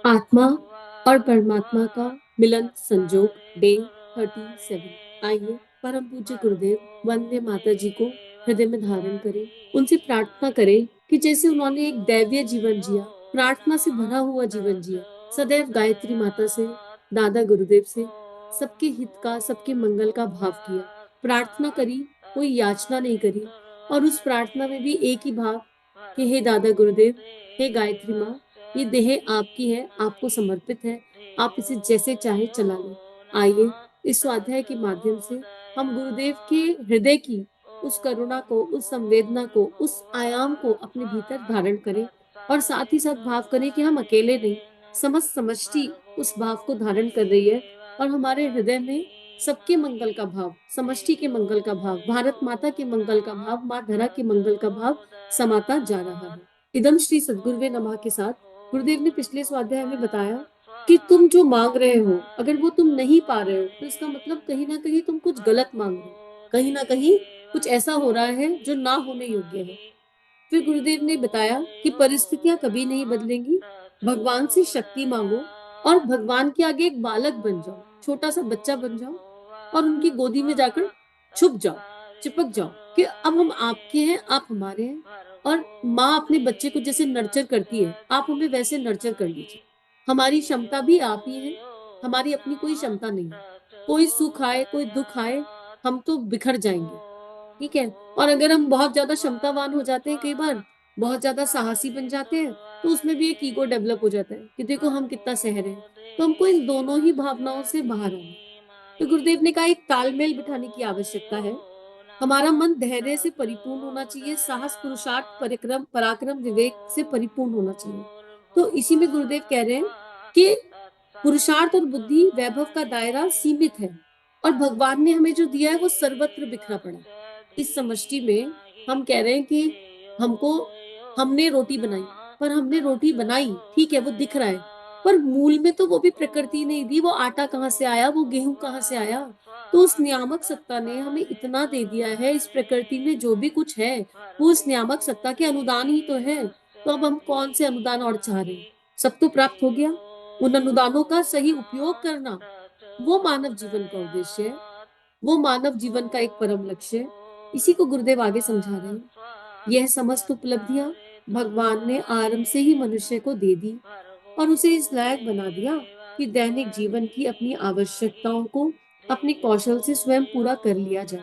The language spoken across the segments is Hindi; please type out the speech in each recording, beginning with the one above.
आत्मा और परमात्मा का मिलन संजोग डे 37। आइए परम पूज्य गुरुदेव वंदे माता जी को हृदय में धारण करें। उनसे प्रार्थना करें कि जैसे उन्होंने एक दैवीय जीवन जिया, प्रार्थना से भरा हुआ जीवन जिया, सदैव गायत्री माता से, दादा गुरुदेव से सबके हित का, सबके मंगल का भाव किया, प्रार्थना करी, कोई याचना नहीं करी। और उस प्रार्थना में भी एक ही भाव कि हे दादा गुरुदेव, हे गायत्री माँ, ये देह आपकी है, आपको समर्पित है, आप इसे जैसे चाहे चला लें। आइए इस स्वाध्याय के माध्यम से हम गुरुदेव के हृदय की उस करुणा को, उस संवेदना को, उस आयाम को अपने भीतर धारण करें और साथ ही साथ भाव करें कि हम अकेले नहीं, समस्त समष्टि उस भाव को धारण कर रही है और हमारे हृदय में सबके मंगल का भाव, समष्टि के मंगल का भाव, भारत माता के मंगल का भाव, माँ धरा के मंगल का भाव समाता जा रहा है। इदम श्री सद्गुरुवे नमः के साथ गुरुदेव ने पिछले स्वाध्याय में बताया कि तुम जो मांग रहे हो, अगर वो तुम नहीं पा रहे हो तो इसका मतलब कहीं ना कहीं तुम कुछ गलत मांग रहे हो, कहीं ना कहीं कुछ ऐसा हो रहा है जो ना होने योग्य है। फिर गुरुदेव ने बताया कि परिस्थितियां कभी नहीं बदलेंगी, भगवान से शक्ति मांगो और भगवान के आगे एक बालक बन जाओ, छोटा सा बच्चा बन जाओ और उनकी गोदी में जाकर छुप जाओ, चिपक जाओ कि अब हम आपके हैं, आप हमारे हैं। और माँ अपने बच्चे को जैसे नर्चर करती है, आप हमें वैसे नर्चर कर लीजिए। हमारी क्षमता भी आप ही है, हमारी अपनी कोई क्षमता नहीं है। कोई सुख आए, कोई दुख आए, हम तो बिखर जाएंगे। ठीक है। और अगर हम बहुत ज्यादा क्षमतावान हो जाते हैं, कई बार बहुत ज्यादा साहसी बन जाते हैं, तो उसमें भी एक ईगो डेवलप हो जाता है कि देखो हम कितना सह रहे हैं। तो हमको इन दोनों ही भावनाओं से बाहर आना है। तो गुरुदेव ने कहा एक तालमेल बिठाने की आवश्यकता है। हमारा मन धैर्य से परिपूर्ण होना चाहिए, साहस, पुरुषार्थ, परिक्रम, पराक्रम, विवेक से परिपूर्ण होना चाहिए। तो इसी में गुरुदेव कह रहे हैं कि पुरुषार्थ और बुद्धि वैभव का दायरा सीमित है और भगवान ने हमें जो दिया है वो सर्वत्र बिखरा पड़ा है। इस समष्टि में हम कह रहे हैं कि हमको हमने रोटी बनाई, पर हमने रोटी बनाई, ठीक है, वो दिख रहा है, पर मूल में तो वो भी प्रकृति ने दी। वो आटा कहाँ से आया, वो गेहूं कहाँ से आया? तो उस नियामक सत्ता ने हमें इतना दे दिया है, इस प्रकृति में जो भी कुछ है वो उस नियामक सत्ता के अनुदान ही तो है। तो अब हम कौन से अनुदान और चाह रहे हैं? सब तो प्राप्त हो गया। उन अनुदानों का सही उपयोग करना, वो मानव जीवन का उद्देश्य है, वो मानव जीवन का एक परम लक्ष्य है। इसी को गुरुदेव आगे समझा रहे हैं। यह समस्त उपलब्धियां भगवान ने आरंभ से ही मनुष्य को दे दी और उसे इस लायक बना दिया कि दैनिक जीवन की अपनी आवश्यकताओं को अपने कौशल से स्वयं पूरा कर लिया जाए।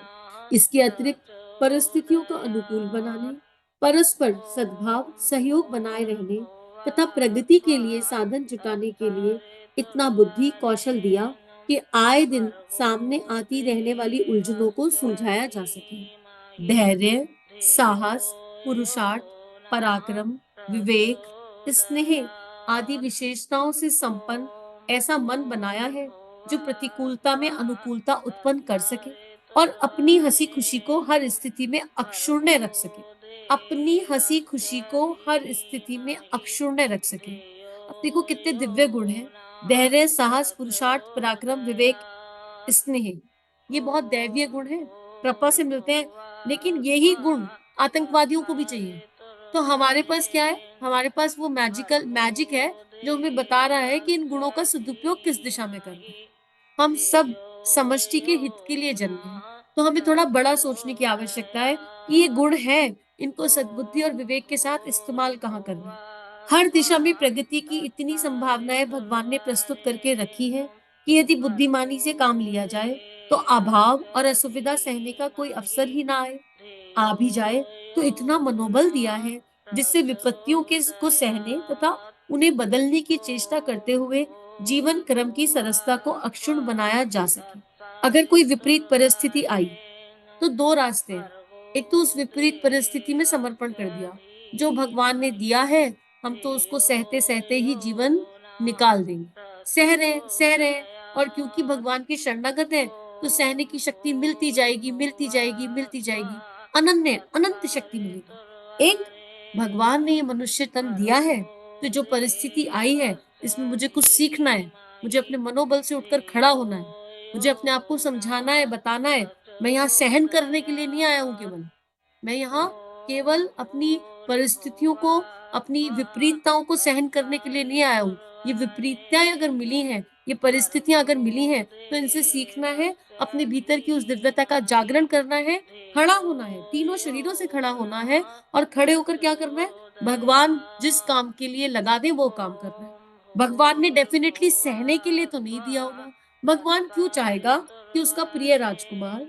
इसके अतिरिक्त परिस्थितियों को अनुकूल बनाने, परस्पर सद्भाव, सहयोग बनाए रहने तथा प्रगति के लिए साधन जुटाने के लिए इतना बुद्धि कौशल दिया कि आए दिन सामने आती रहने वाली उलझनों को सुलझाया जा सके। धैर्य, साहस, पुरुषार्थ, पराक्रम, विवेक, स्नेह आदि विशेषताओं से संपन्न ऐसा मन बनाया है जो प्रतिकूलता में अनुकूलता उत्पन्न कर सके और अपनी हंसी खुशी को हर स्थिति में अक्षुण्ण रख सके। अपनी हंसी खुशी को हर स्थिति में अक्षुण्ण रख सके। अब देखो कितने दिव्य गुण हैं। धैर्य, साहस, पुरुषार्थ, पराक्रम, विवेक, स्नेह, ये बहुत दैवीय गुण है, कृपा से मिलते हैं। लेकिन यही गुण आतंकवादियों को भी चाहिए। तो हमारे पास क्या है? हमारे पास वो मैजिकल मैजिक है जो हमें बता रहा है कि इन गुणों का सदुपयोग किस दिशा में करना है। हम सब समष्टि के हित के लिए जन्मे हैं, तो हमें थोड़ा बड़ा सोचने की आवश्यकता है कि ये गुण है, इनको सद्बुद्धि और विवेक के साथ इस्तेमाल कहाँ करना है। हर दिशा में प्रगति की इतनी संभावनाएं भगवान ने प्रस्तुत करके रखी है कि यदि बुद्धिमानी से काम लिया जाए तो अभाव और असुविधा सहने का कोई अवसर ही ना आए। आ भी जाए तो इतना मनोबल दिया है जिससे विपत्तियों के को सहने तथा उन्हें बदलने की चेष्टा करते हुए जीवन क्रम की सरसता को अक्षुण्ण बनाया जा सके। अगर कोई विपरीत परिस्थिति आई तो दो रास्ते हैं। एक तो उस विपरीत परिस्थिति में समर्पण कर दिया, जो भगवान ने दिया है हम तो उसको सहते सहते ही जीवन निकाल देंगे। सह रहे हैं, और क्योंकि भगवान के शरणागत है तो सहने की शक्ति मिलती जाएगी, मिलती जाएगी, मिलती जाएगी, अनन्य अनंत शक्ति मिलेगी। एक, भगवान ने ये मनुष्य तन दिया है, तो जो परिस्थिति आई है इसमें मुझे कुछ सीखना है, मुझे अपने मनोबल से उठकर खड़ा होना है, मुझे अपने आप को समझाना है, बताना है। मैं यहाँ सहन करने के लिए नहीं आया हूँ केवल, मैं यहाँ केवल अपनी परिस्थितियों को, अपनी विपरीतताओं को सहन करने के लिए नहीं आया हूँ, ये विपरीतताएं अगर मिली हैं, ये परिस्थितियां अगर मिली हैं, तो इनसे सीखना है, अपने भीतर की उस दिव्यता का जागरण करना है, खड़ा होना है, तीनों शरीरों से खड़ा होना है और खड़े होकर क्या करना है? भगवान जिस काम के लिए लगा दे वो काम करना है। भगवान ने डेफिनेटली सहने के लिए तो नहीं दिया होगा। भगवान क्यों चाहेगा कि उसका प्रिय राजकुमार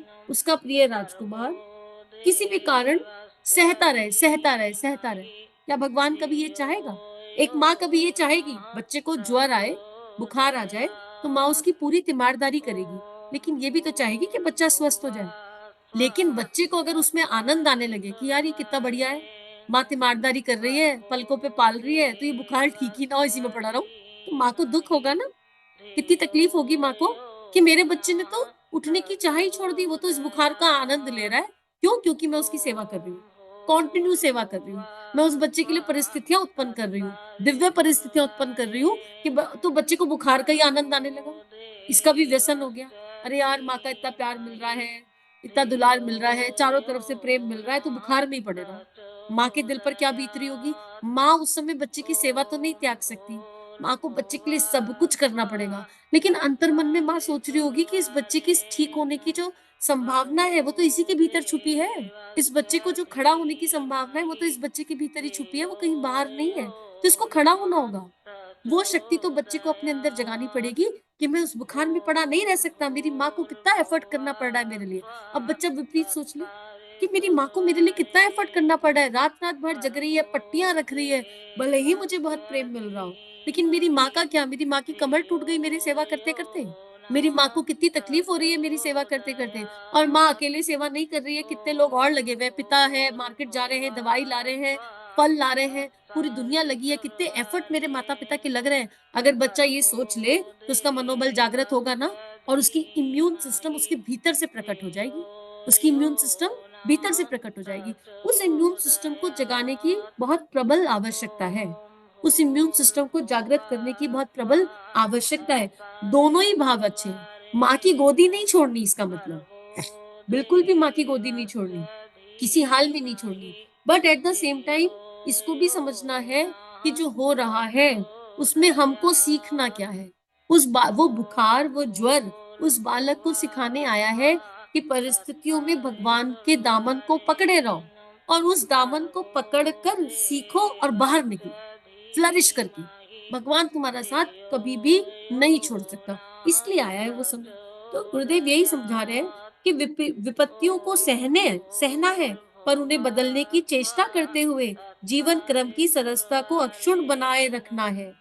किसी भी कारण सहता रहे, सहता रहे, सहता रहे? क्या भगवान कभी ये चाहेगा? एक माँ कभी ये चाहेगी बच्चे को ज्वर आए, बुखार आ जाए, तो माँ उसकी पूरी तीमारदारी करेगी, लेकिन ये भी तो चाहेगी कि बच्चा स्वस्थ हो जाए। लेकिन बच्चे को अगर उसमें आनंद आने लगे कि यार ये कितना बढ़िया है, माँ तीमारदारी कर रही है, पलकों पे पाल रही है, तो ये बुखार ठीक ही ना हो, इसी में पड़ा रहूं, तो माँ को दुख होगा ना, कितनी तकलीफ होगी माँ को कि मेरे बच्चे ने तो उठने की चाह ही छोड़ दी, वो तो इस बुखार का आनंद ले रहा है। क्यों? क्योंकि मैं उसकी सेवा कर रही हूँ, कॉन्टिन्यू सेवा कर रही हूँ। मैं उस बच्चे के लिए परिस्थितियां उत्पन्न कर रही हूँ, दिव्य परिस्थितियां उत्पन्न कर रही हूँ कि तो बच्चे को बुखार का ही आनंद आने लगा, इसका भी व्यसन हो गया। अरे यार, माँ का इतना प्यार मिल रहा है, इतना दुलार मिल रहा है, चारों तरफ से प्रेम मिल रहा है, तो बुखार में ही पड़े रहो। माँ के दिल पर क्या बीत रही होगी? माँ उस समय बच्चे की सेवा तो नहीं त्याग सकती, माँ को बच्चे के लिए सब कुछ करना पड़ेगा, लेकिन अंतर्मन में माँ सोच रही होगी कि इस बच्चे के इस ठीक होने की जो संभावना है, वो तो इसी के भीतर छुपी है। इस बच्चे को जो खड़ा होने की संभावना है, वो तो इस बच्चे के भीतर ही छुपी है, वो कहीं बाहर नहीं है। तो इसको खड़ा होना होगा। वो शक्ति तो बच्चे को अपने अंदर जगानी पड़ेगी कि मैं उस बुखार में पड़ा नहीं रह सकता, मेरी माँ को कितना एफर्ट करना पड़ रहा है मेरे लिए। अब बच्चा विपरीत सोच ले कि मेरी माँ को मेरे लिए कितना एफर्ट करना पड़ रहा है, रात-रात भर जग रही है, पट्टियाँ रख रही है, भले ही मुझे बहुत प्रेम मिल रहा हो। लेकिन मेरी माँ का क्या? मेरी माँ की कमर टूट गई मेरी सेवा करते-करते। मेरी माँ को कितनी तकलीफ हो रही है मेरी सेवा करते-करते, और माँ अकेले सेवा नहीं कर रही है, कितने लोग और लगे हुए हैं, पिता है, मार्केट जा रहे हैं, दवाई ला रहे हैं, फल ला रहे हैं, पूरी दुनिया लगी है, कितने एफर्ट मेरे माता-पिता के लग रहे हैं। अगर बच्चा ये सोच ले, तो उसका मनोबल जागृत होगा ना, और उसकी इम्यून सिस्टम उसके भीतर से प्रकट हो जाएगी। उसकी इम्यून सिस्टम भीतर से प्रकट हो जाएगी। उस इम्यून सिस्टम को जगाने की बहुत प्रबल आवश्यकता है। उस इम्यून सिस्टम को जागृत करने की बहुत प्रबल आवश्यकता है। दोनों ही भाव अच्छे हैं। माँ की गोदी नहीं छोड़नी इसका मतलब। बिल्कुल भी माँ की गोदी नहीं छोड़नी, किसी हाल में नहीं छोड़नी। But at the same time इसको भी समझना है कि जो हो रहा है, उसमें हमको सीखना क्या है? वो बुखार, वो ज्वर उस बालक को सिखाने आया है कि परिस्थितियों में भगवान के दामन को पकड़े रहो, और उस दामन को पकड़कर सीखो और बाहर निकलो, फ्लरिश करके। भगवान तुम्हारा साथ कभी भी नहीं छोड़ सकता, इसलिए आया है वो समय। तो गुरुदेव यही समझा रहे हैं कि विपत्तियों को सहना है, पर उन्हें बदलने की चेष्टा करते हुए जीवन क्रम की सरसता को अक्षुण्ण बनाए रखना है।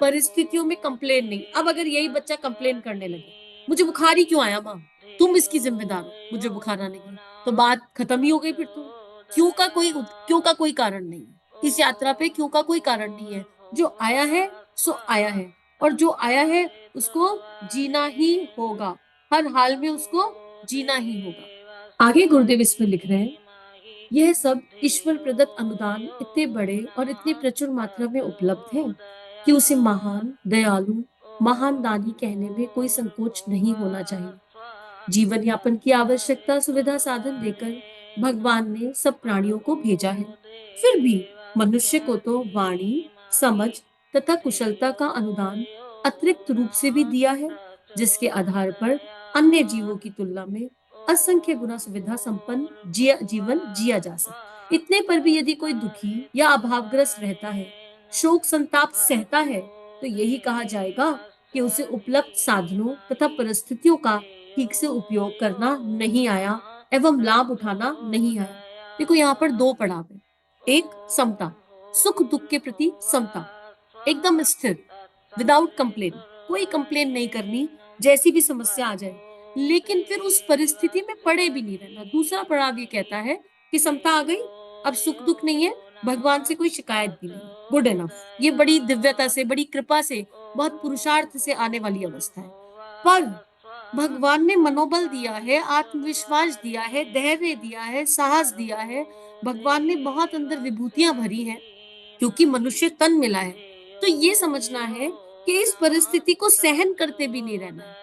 परिस्थितियों में कंप्लेन नहीं। अब अगर यही बच्चा कंप्लेन करने लगे, मुझे बुखार ही क्यों आया माँ, तुम इसकी जिम्मेदार हो मुझे बुखार आने की, तो बात खत्म ही हो गई फिर तो। क्यों का कोई कारण नहीं है। इस यात्रा पे क्यों का कोई कारण नहीं है। जो आया है सो आया है, और जो आया है उसको जीना ही होगा। हर हाल में उसको जीना ही होगा। आगे गुरुदेव इसमें लिख रहे हैं, यह सब ईश्वर प्रदत्त अनुदान इतने बड़े और इतनी प्रचुर मात्रा में उपलब्ध है कि उसे महान, दयालु, महान दानी कहने में कोई संकोच नहीं होना चाहिए। जीवन यापन की आवश्यकता सुविधा साधन देकर भगवान ने सब प्राणियों को भेजा है। फिर भी मनुष्य को तो वाणी, समझ तथा कुशलता का अनुदान अतिरिक्त रूप से भी दिया है, जिसके आधार पर अन्य जीवों की तुलना में असंख्य गुना सुविधा संपन्न जीवन जिया जा सकता। इतने पर भी यदि कोई दुखी या अभावग्रस्त रहता है, शोक संताप सहता है, तो यही कहा जाएगा कि उसे उपलब्ध साधनों तथा परिस्थितियों का ठीक से उपयोग करना नहीं आया एवं लाभ उठाना नहीं आया। देखो, यहाँ पर दो पड़ाव है। एक, समता, सुख दुख के प्रति समता, एकदम स्थिर, विदाउट कंप्लेन, कोई कंप्लेन नहीं करनी, जैसी भी समस्या आ जाए, लेकिन फिर उस परिस्थिति में पड़े भी नहीं रहना। दूसरा पड़ाव ये कहता है कि समता आ गई, अब सुख दुख नहीं है, भगवान से कोई शिकायत भी नहीं, गुड इनफ। ये बड़ी दिव्यता से, बड़ी कृपा से, बहुत पुरुषार्थ से आने वाली अवस्था है। पर भगवान ने मनोबल दिया है, आत्मविश्वास दिया है, धैर्य दिया है, साहस दिया है। भगवान ने बहुत अंदर विभूतियां भरी हैं, क्योंकि मनुष्य तन मिला है। तो ये समझना है कि इस परिस्थिति को सहन करते भी नहीं रहना है।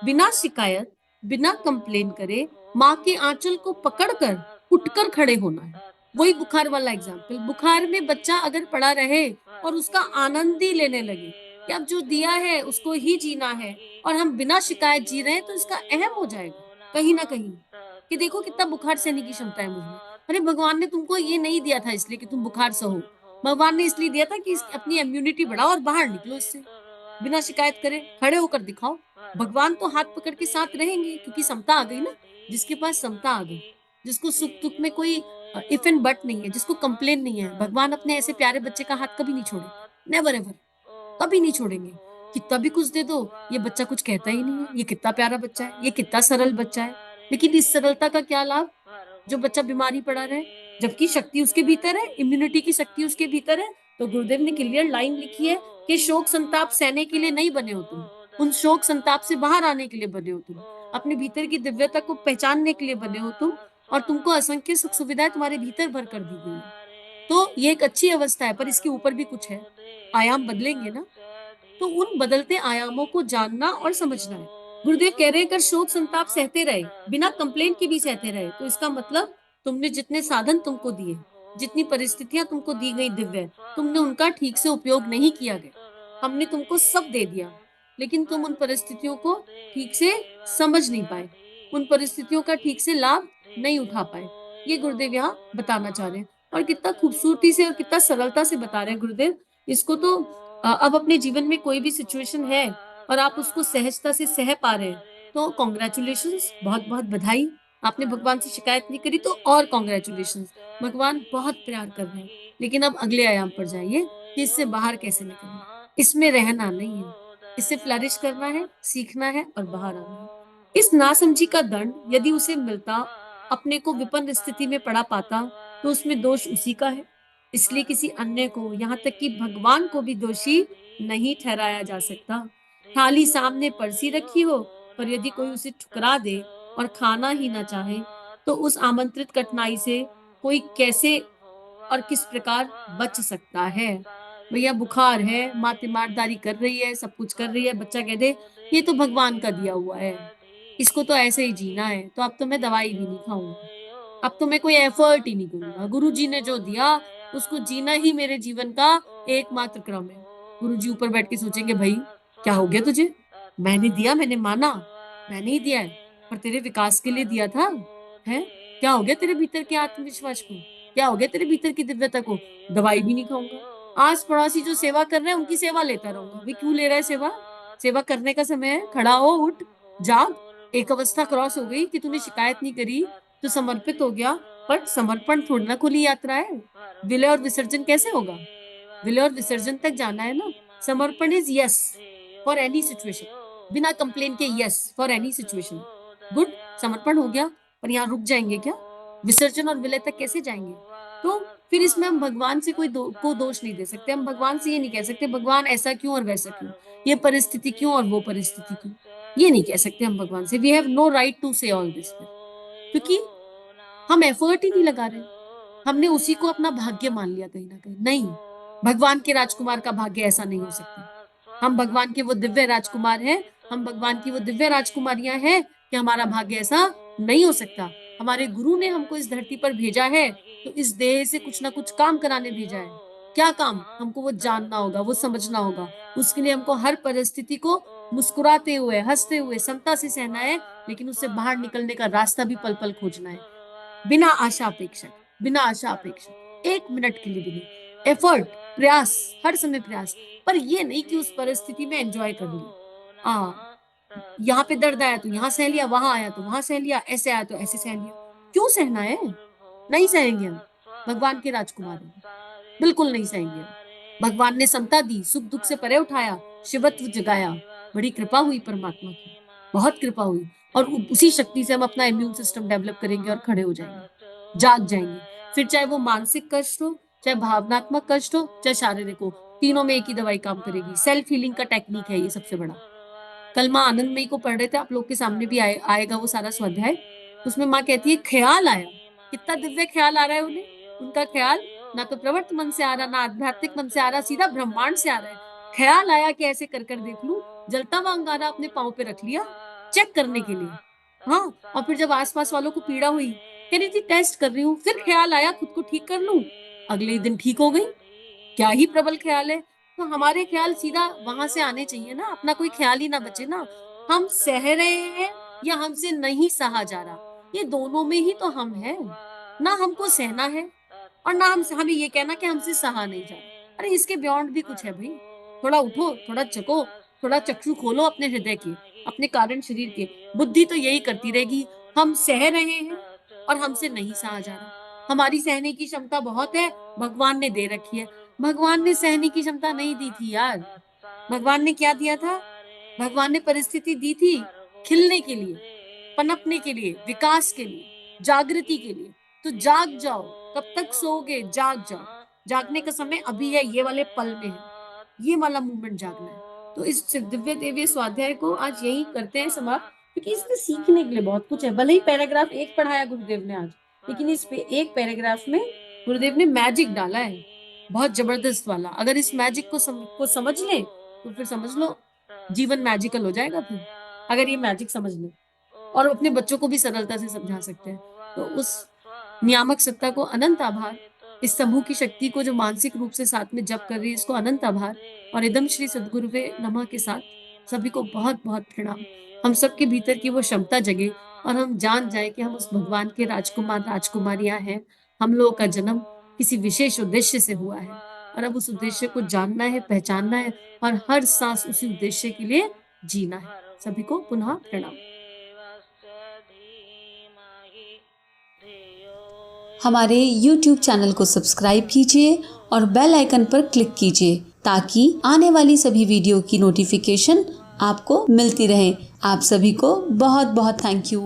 बिना शिकायत, बिना कंप्लेन करे माँ के आंचल को पकड़कर उठकर खड़े होना है। वही बुखार वाला एग्जाम्पल, बुखार में बच्चा अगर पड़ा रहे और उसका आनंद ही लेने लगे, कि अब जो दिया है उसको ही जीना है और हम बिना शिकायत जी रहे हैं, तो इसका अहम हो जाएगा कहीं ना कहीं कि देखो कितना बुखार सहने की क्षमता है मुझ में। अरे भगवान ने तुमको ये नहीं दिया था इसलिए कि तुम बुखार सहो। भगवान ने इसलिए दिया था कि अपनी इम्यूनिटी बढ़ाओ और बाहर निकलो इससे, बिना शिकायत करे खड़े होकर दिखाओ। भगवान तो हाथ पकड़ के साथ रहेंगे क्योंकि समता आ गई ना। जिसके पास समता आ गई, जिसको सुख दुख में कोई इफ एंड बट नहीं है, जिसको कंप्लेन नहीं है, भगवान अपने ऐसे प्यारे बच्चे का हाथ कभी नहीं छोड़े। नेवर एवर, कभी नहीं छोड़ेंगे। कितना भी कुछ दे दो, ये बच्चा कुछ कहता ही नहीं है, ये कितना प्यारा बच्चा है, ये कितना सरल बच्चा है। लेकिन इस सरलता का क्या लाभ जो बच्चा बीमारी पड़ा रहे, जबकि शक्ति उसके भीतर है, इम्यूनिटी की शक्ति उसके भीतर है। तो गुरुदेव ने क्लियर लाइन लिखी है कि शोक संताप सहने के लिए नहीं बने हो तुम, उन शोक संताप से बाहर आने के लिए बने हो तुम, अपने भीतर की दिव्यता को पहचानने के लिए बने हो तुम। और तुमको असंख्य सुख सुविधाएं तुम्हारे भीतर भर कर दी गई है। तो ये एक अच्छी अवस्था है, पर इसके ऊपर भी कुछ है। आयाम बदलेंगे ना, तो उन बदलते आयामों को जानना और समझना है। गुरुदेव कह रहे हैं अगर शोक संताप सहते रहे, बिना कंप्लेन के भी सहते रहे, तो इसका मतलब तुमने जितने साधन तुमको दिए, जितनी परिस्थितियां तुमको दी गई दिव्य, तुमने उनका ठीक से उपयोग नहीं किया गया। हमने तुमको सब दे दिया, लेकिन तुम उन परिस्थितियों को ठीक से समझ नहीं पाए, उन परिस्थितियों का ठीक से लाभ नहीं उठा पाए। ये गुरुदेव यहाँ बताना चाह रहे हैं। और कितना खूबसूरती से और कितना सरलता से बता रहे हैं गुरुदेव। इसको तो अब अपने जीवन में कोई भी सिचुएशन है और आप उसको सहजता से सह पा रहे हैं, तो कॉन्ग्रेचुलेशंस, बहुत बहुत बधाई। आपने भगवान से शिकायत नहीं करी तो और कॉन्ग्रेचुलेशंस। भगवान बहुत प्यार कर रहे हैं, लेकिन अब अगले आयाम पर जाइए कि इससे बाहर कैसे निकलना है। इसमें रहना नहीं है, इससे फ्लरिश करना है, सीखना है और बाहर आना है। इस नासमझी का दंड यदि उसे मिलता, अपने को विपन्न स्थिति में पड़ा पाता, तो उसमें दोष उसी का है। इसलिए किसी अन्य को, यहाँ तक कि भगवान को भी दोषी नहीं ठहराया जा सकता। थाली सामने परसी रखी हो, पर यदि कोई उसे ठुकरा दे और खाना ही ना चाहे, तो उस आमंत्रित कठिनाई से कोई कैसे और किस प्रकार बच सकता है। भैया बुखार है, माँ तीमारदारी कर रही है, सब कुछ कर रही है, बच्चा कह दे ये तो भगवान का दिया हुआ है, इसको तो ऐसे ही जीना है, तो अब तो मैं दवाई भी नहीं खाऊंगा, अब तो मैं कोई एफर्ट ही नहीं करूंगा। गुरु जी ने जो दिया उसको जीना ही मेरे जीवन का एकमात्र क्रम है। गुरु जी ऊपर बैठ के सोचेंगे भाई क्या हो गया तुझे, मैंने दिया, मैंने माना, मैंने ही दिया है, पर तेरे विकास के लिए दिया था। है क्या हो गया तेरे भीतर के आत्मविश्वास को, क्या हो गया तेरे भीतर की दिव्यता को। दवाई भी नहीं खाऊंगा, आस पड़ोसी जो सेवा कर रहे हैं उनकी सेवा लेता रहूंगा। भाई क्यों ले रहा है सेवा, सेवा करने का समय है, खड़ा हो, उठ, जाग। एक अवस्था क्रॉस हो गई कि तूने शिकायत नहीं करी तो समर्पित हो गया। पर समर्पण थोड़ी ना खुली यात्रा है। विलय और विसर्जन कैसे होगा, विलय और विसर्जन तक जाना है ना। समर्पण is yes for any situation, बिना कंप्लेन के yes for any situation. Good, समर्पण हो गया, पर यहाँ रुक जाएंगे क्या, विसर्जन और विलय तक कैसे जाएंगे। तो फिर इसमें हम भगवान से को दोष नहीं दे सकते। हम भगवान से ये नहीं कह सकते भगवान ऐसा क्यों और वैसा क्यों, ये परिस्थिति क्यों और वो परिस्थिति क्यों, ये नहीं कह सकते हम भगवान से। We have no right to say all this, क्योंकि हम एफर्ट ही नहीं लगा रहे। हमने उसी को अपना भाग्य मान लिया कहीं ना कहीं। नहीं, भगवान के राजकुमार का भाग्य ऐसा नहीं हो सकता। हम भगवान के वो दिव्य राजकुमार हैं, हम भगवान की वो दिव्य राजकुमारियां हैं कि हमारा भाग्य ऐसा नहीं हो सकता। हमारे गुरु ने हमको इस धरती पर भेजा है, तो इस देह से कुछ ना कुछ काम कराने भेजा है। क्या काम, हमको वो जानना होगा, वो समझना होगा। उसके लिए हमको हर परिस्थिति को मुस्कुराते हुए, हंसते हुए, समता से सहना है, लेकिन उससे बाहर निकलने का रास्ता भी पल पल खोजना है। बिना आशा अपेक्षक, बिना आशा अपेक्षक, एक मिनट के लिए भी नहीं। एफर्ट, प्रयास, हर समय प्रयास, पर ये नहीं कि उस परिस्थिति में एंजॉय कर लिया। यहाँ पे दर्द आया तो यहाँ सह लिया, वहां आया तो वहां सह लिया, ऐसे आया तो ऐसे सह लिया। क्यों सहना है, नहीं सहेंगे हम। भगवान के राजकुमार हैं, बिल्कुल नहीं सहेंगे हम। भगवान ने समता दी, सुख दुख से परे उठाया, शिवत्व जगाया। बड़ी कृपा हुई परमात्मा की, बहुत कृपा हुई। और उसी शक्ति से हम अपना इम्यून सिस्टम डेवलप करेंगे और खड़े हो जाएंगे, जाग जाएंगे। फिर चाहे वो मानसिक कष्ट हो, चाहे भावनात्मक कष्ट हो, चाहे शारीरिक हो, तीनों में एक ही दवाई काम करेगी। सेल्फ हीलिंग का टेक्निक है ये सबसे बड़ा। कल माँ आनंदमयी को पढ़ रहे थे, आप लोग के सामने भी आएगा वो सारा स्वाध्याय। उसमें माँ कहती है ख्याल आया, कितना दिव्य ख्याल आ रहा है उन्हें। उनका ख्याल ना तो प्रवर्त मन से आ रहा, ना आध्यात्मिक मन से आ रहा, सीधा ब्रह्मांड से आ रहा है। ख्याल आया कि ऐसे कर कर देख लूं, जलता हुआ अंगारा अपने पाँव पे रख लिया चेक करने के लिए। हाँ, और फिर जब आसपास वालों को पीड़ा हुई, कह रही थी टेस्ट कर रही हूँ, फिर ख्याल आया खुद को ठीक कर लूं, अगले दिन ठीक हो गई। क्या ही प्रबल ख्याल है। तो हमारे ख्याल सीधा वहां से आने चाहिए ना, अपना कोई ख्याल ही ना बचे ना। हम सह रहे हैं या हमसे नहीं सहा जा रहा, ये दोनों में ही तो हम हैं। ना हमको सहना है और ना हमें ये कहना कि हमसे सहा नहीं जा रहा। अरे इसके बियॉन्ड भी कुछ है भाई। थोड़ा उठो, थोड़ा चको, थोड़ा चक्षु खोलो अपने हृदय के, अपने कारण शरीर के। बुद्धि तो यही करती रहेगी, हम सह रहे हैं और हमसे नहीं सहा जा रहा। हमारी सहने की क्षमता बहुत है, भगवान ने दे रखी है। भगवान ने सहने की क्षमता नहीं दी थी यार। भगवान ने क्या दिया था? भगवान ने परिस्थिति दी थी खिलने के लिए, पनपने के लिए, विकास के लिए, जागृति के लिए। तो जाग जाओ, कब तक सोओगे? जाग जाओ। जागने का समय अभी है, ये वाले पल में है, ये वाला मूवमेंट जागना है। तो इस दिव्य देवीय स्वाध्याय को आज यही करते हैं समाप्त, क्योंकि इसमें सीखने के लिए बहुत कुछ है। भले ही पैराग्राफ एक पढ़ाया गुरुदेव ने आज, लेकिन इस पे एक पैराग्राफ में गुरुदेव ने मैजिक डाला है, बहुत जबरदस्त वाला। अगर इस मैजिक को समझ ले तो फिर समझ लो जीवन मैजिकल हो जाएगा फिर, अगर ये मैजिक समझ ले। और अपने बच्चों को भी सरलता से समझा सकते हैं। तो उस नियामक सत्ता को अनंत आभार, इस समूह की शक्ति को जो मानसिक रूप से साथ में जप कर रही है, इसको अनंत आभार। और इदम श्री सद्गुरुवे नमः के साथ सभी को बहुत बहुत प्रणाम। हम सबके भीतर की वो क्षमता जगे और हम जान जाए कि हम उस भगवान के राजकुमार राजकुमारियां हैं। हम लोगों का जन्म किसी विशेष उद्देश्य से हुआ है और अब उस उद्देश्य को जानना है, पहचानना है और हर सांस उसी उद्देश्य के लिए जीना है। सभी को पुनः प्रणाम। हमारे YouTube चैनल को सब्सक्राइब कीजिए और बेल आइकन पर क्लिक कीजिए ताकि आने वाली सभी वीडियो की नोटिफिकेशन आपको मिलती रहे। आप सभी को बहुत बहुत थैंक यू।